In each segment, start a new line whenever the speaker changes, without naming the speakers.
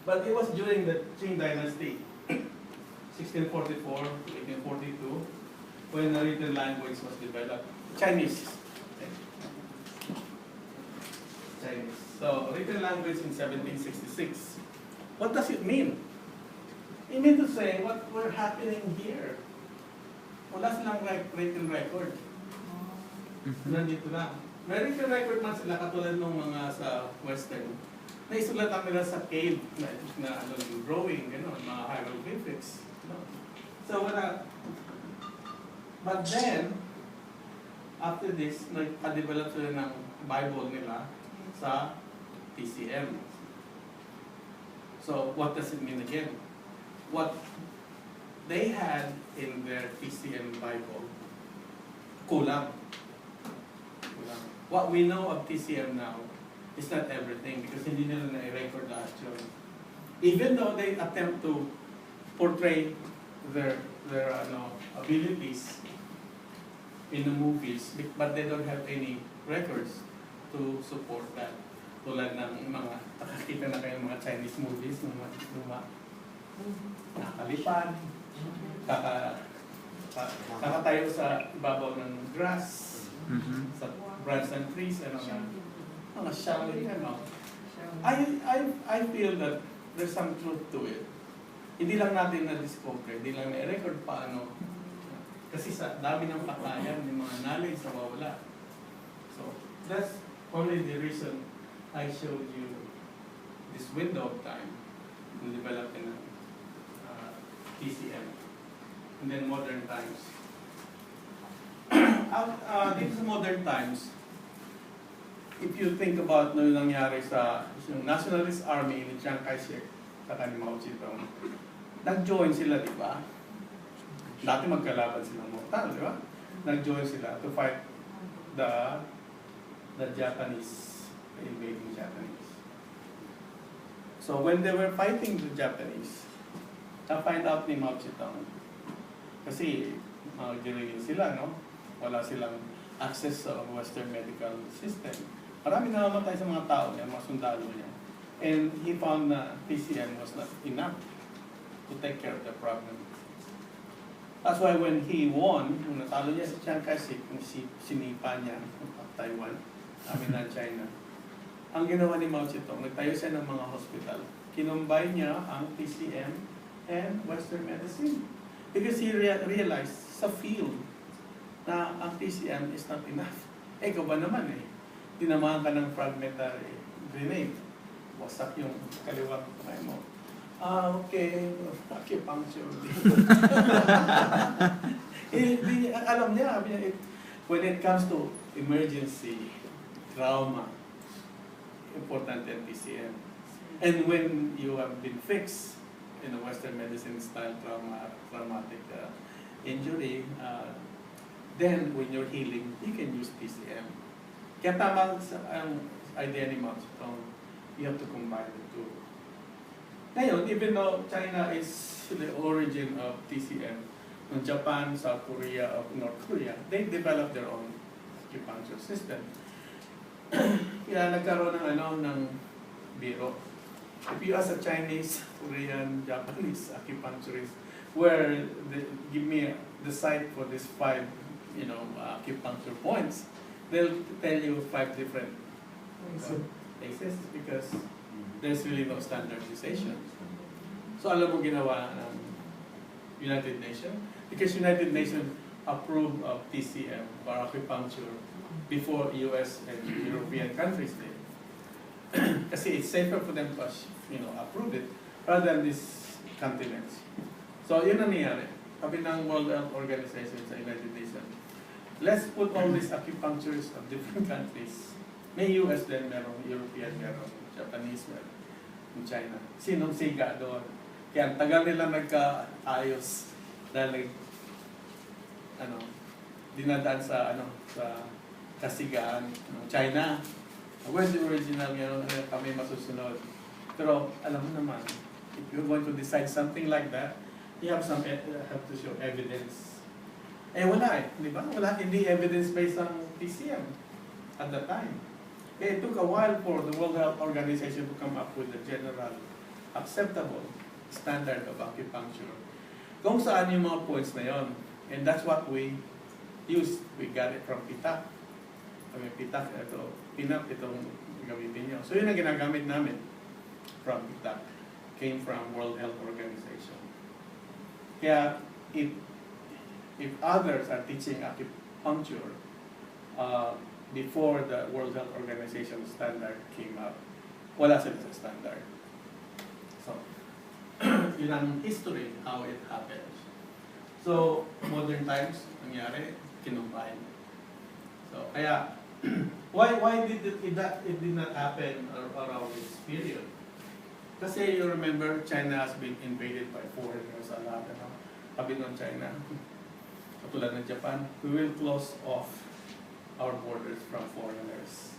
But it was during the Qing Dynasty, 1644 to 1842, when the written language was developed. Chinese. Chinese. So, written language in 1766. What does it mean? It means to say what were happening here. Wala silang written record. Nandito lang. May written record man sila katulad ng mga sa Western. Naisulatan nila sa cave na ano, drawing, gano'n, mga hieroglyphics. No? So, wala. But then, after this, nagpa-develop sila ng Bible nila sa TCM. So, what does it mean again? What they had in their TCM Bible, kulang. What we know of TCM now is not everything because hindi nila na-record lahat yun. Even though they attempt to portray their abilities in the movies, but they don't have any records to support that. Tulad ng mga, nakakita na kayo mga Chinese movies, mga nakalipad, kakatayo sa ibabaw ng grass, sa branch and trees, ano na, mga shouting, ano. I feel that there's some truth to it. Hindi lang natin na-discover, hindi lang na-record pa, ano. Kasi sa dami ng pakayan, yung mga knowledge na wawala. So, that's only the reason I showed you this window of time to develop in TCM. And then modern times. Dito sa modern times, if you think about ano yung nangyari sa yung Nationalist Army ni Chiang Kai-shek sa ni Mao Zedong, nag-join sila, di ba? Dati magkalaban silang mortal, di ba? Nag-join sila to fight the Japanese, the invading Japanese. So when they were fighting the Japanese, na-find out ni Mao Zedong, kasi mag-dirigin sila, no? Wala silang access sa Western medical system. Marami namamatay sa mga tao niya, mga sundalo niya. And he found na TCM was not enough to take care of the problem. That's why when he won, nung natalo niya si Chiang Kai-shek, sinipa niya Taiwan, na China. Ang ginawa ni Mao Zedong, nagtayo siya ng mga hospital. Kinumbay niya ang TCM and Western medicine. Because he realized sa field na ang TCM is not enough. Eh, ikaw ba naman eh? Tinamaan ka ng fragmentary grenade. Wasak yung kaliwang kamay mo. Okay. Acupuncture. Alam niya, when it comes to emergency, trauma, important ang TCM. And when you have been fixed in a Western medicine style traumatic injury, then when you're healing, you can use TCM. Kaya tama ang idea ni Mao Zedong, you have to combine the two. Ngayon, even though China is the origin of TCM, from Japan, South Korea, of North Korea, they developed their own acupuncture system. Kaya nagkaroon ng biro. If you ask a Chinese, Korean, Japanese acupuncturist, where they give me the site for these 5 acupuncture points, they'll tell you 5 different places because there's really no standardization. So alam mo ginawa ng United Nations? Because United Nations approved of TCM or acupuncture before US and European countries did. Kasi it's safer for them to approve it rather than these continents. So yun ang nangyari. Sabi ng World Health Organization sa United Nations, let's put all these acupuncturists of different countries. May US din meron, European meron, Japanese meron, China. Sinong siga doon? Kaya ang tagal nila nagkaayos dahil dinadaan sa sa kasigaan ng China. Where's the original kami masusunod? Pero alam mo naman, if you're going to decide something like that, you have to show evidence. Eh wala di ba? Wala, hindi evidence-based ang TCM at that time. It took a while for the World Health Organization to come up with the general acceptable standard of acupuncture. Kung saan yung mga points na yon. And that's what we use. We got it from Pitak. Kami Pitak, ito, Pinak, itong gamitin nyo. So yun ang ginagamit namin from Pitak. Came from World Health Organization. Kaya, if others are teaching acupuncture before the World Health Organization standard came out, wala sila sa standard. So, yun ang history, how it happens. So, modern times, nangyari, kinumbine. So, kaya, why did it did not happen around this period? Kasi you remember, China has been invaded by foreigners a lot. Sabi ng China, katulad ng Japan, we will close off our borders from foreigners.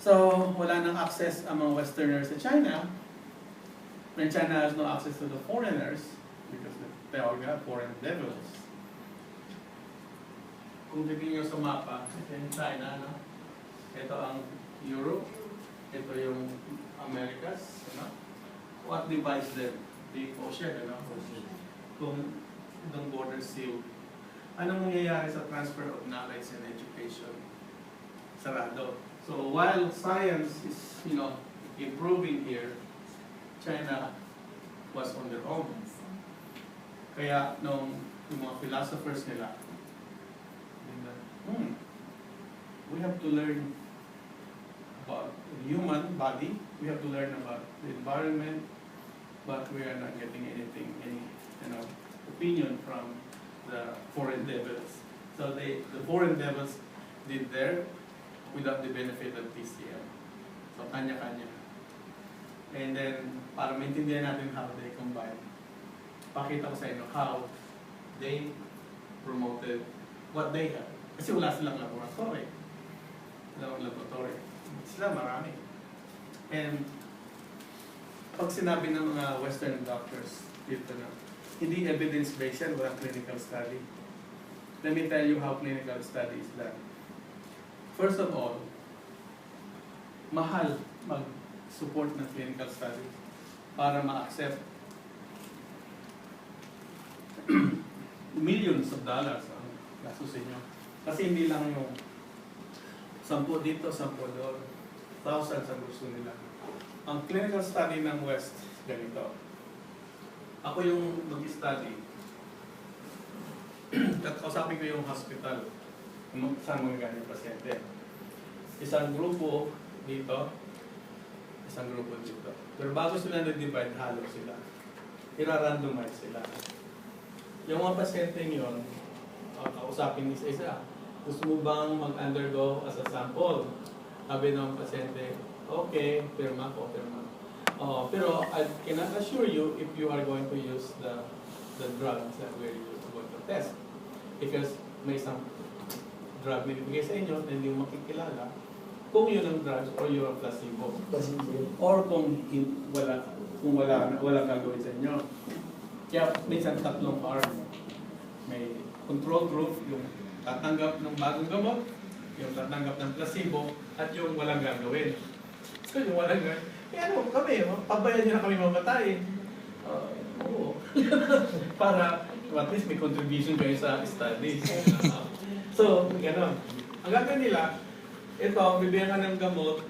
So, wala nang access ang mga Westerners sa China. When China has no access to the foreigners, because they all got foreign devils. Kung titignan nyo sa mapa, ito yung China, no? Ito ang Europe, ito yung Americas, no? What divides them? The ocean, no? Kung itong border sealed, anong mangyayari sa transfer of knowledge and education? Sarado. So while science is, improving here, China was on their own. Kaya yung mga philosophers nila, we have to learn about the human body, we have to learn about the environment, but we are not getting anything, any opinion from the foreign devils. So the foreign devils did there without the benefit of TCM. So kanya-kanya. And then, para maintindihan natin how they combine, pakita ko sa inyo how they promoted what they have. Kasi wala silang laboratory. Sila marami. And pag sinabi ng mga Western doctors dito na, hindi evidence-based yan, walang clinical study. Let me tell you how clinical study is done. First of all, mahal mag-support ng clinical study para ma-accept millions of dollars ang gasusin nyo. Kasi hindi lang yung 10 dito, 10 doon, thousands ang gusto nila. Ang clinical study ng West, ganito. Ako yung mag-study. At kausapin ko yung hospital kung saan mga ganyan pasyente. Isang grupo dito, isang grupo dito. Pero bago sila na-divide, halo sila. I-randomize sila. Yung mga pasyente yun, kausapin isa-isa. Gusto mo bang mag-undergo as a sample? Sabi ng pasyente, okay, pirma ko, pirma. Pero I cannot assure you if you are going to use the drugs that we're going to test. Because may isang drug na ibigay sa inyo na hindi mo makikilala kung yun ang drugs or yun ang placebo. Or kung wala gagawin sa inyo. Kaya minsan tatlong arm. May control group, yung tatanggap ng bagong gamot, yung tatanggap ng placebo, at yung walang gagawin. So yung walang gagawin, kami, pabayaan nyo na kami mamatay. Oo. Para at least may contribution kayo sa studies. So, gano'n. Ang gagawin nila, ito, bibigyan ka ng gamot,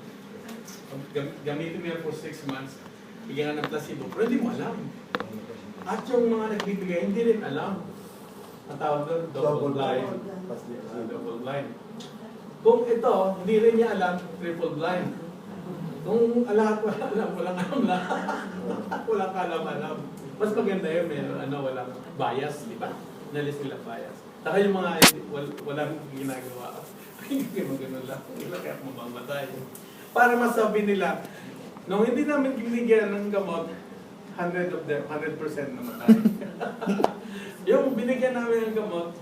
gamitin mo yan for 6 months, bigyan ka ng placebo, pero hindi mo alam. At yung mga nagbibigay, hindi rin alam. Ang tawag doon, double blind. Double blind. Kung ito, hindi rin niya alam, triple blind. Kung lahat wala alam, walang alam lahat. Walang alam-alam. Mas maganda yun, walang bias, di ba? Nalis nila bias. Saka yung mga walang ginagawa, hindi mo ganun lang. Hindi kaya mamamatay. Para masabi nila, nung hindi namin binigyan ng gamot, 100% namatay. Yung binigyan namin ng gamot,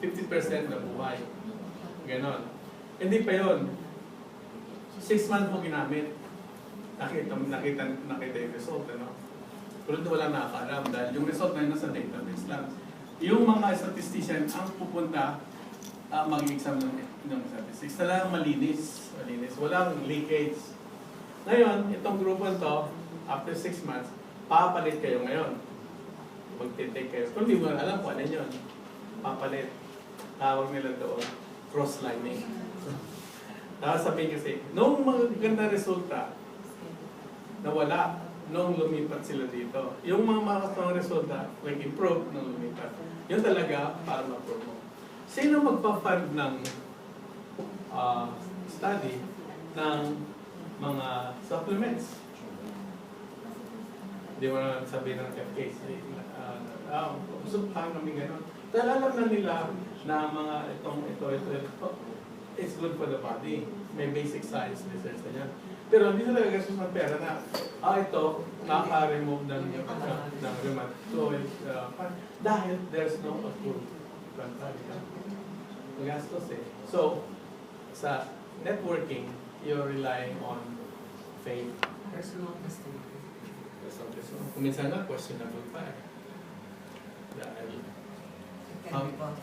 50% na buhay. Ganon. Hindi pa yun. 6 months mo ginamit. Nakita yung result, Pero wala nakakaalam dahil yung result na yun nasa database lang. Yung mga statistician ang pupunta mag-exam ng statistics. Talagang malinis. Walang leakage. Ngayon, itong grupo to, after 6 months, papalit kayo ngayon. Magtitake kayo. Kung di mo na alam kung ano yun, papalit. Tawag nila doon, cross-lining. Tapos sabihin kasi, nung maganda resulta, nawala nung lumipat sila dito. Yung mga makakasang resulta, nag-improve nung lumipat. Yun talaga para ma-promote. Sino magpa-fund ng study ng mga supplements? Hindi mo na sabihin ng FKC. Gusto pa kami gano'n. Dahil alam na nila na mga ito, it's good for the body. May basic science research na yan. Pero hindi sila gagastos ng pera na, ito, nakaka-remove ng rheumatoid. Dahil there's no approved plant. Magastos eh. So, sa networking, you're relying on faith.
Personal testimony.
Kung minsan nga, questionable pa eh. Dahil,
It can be both.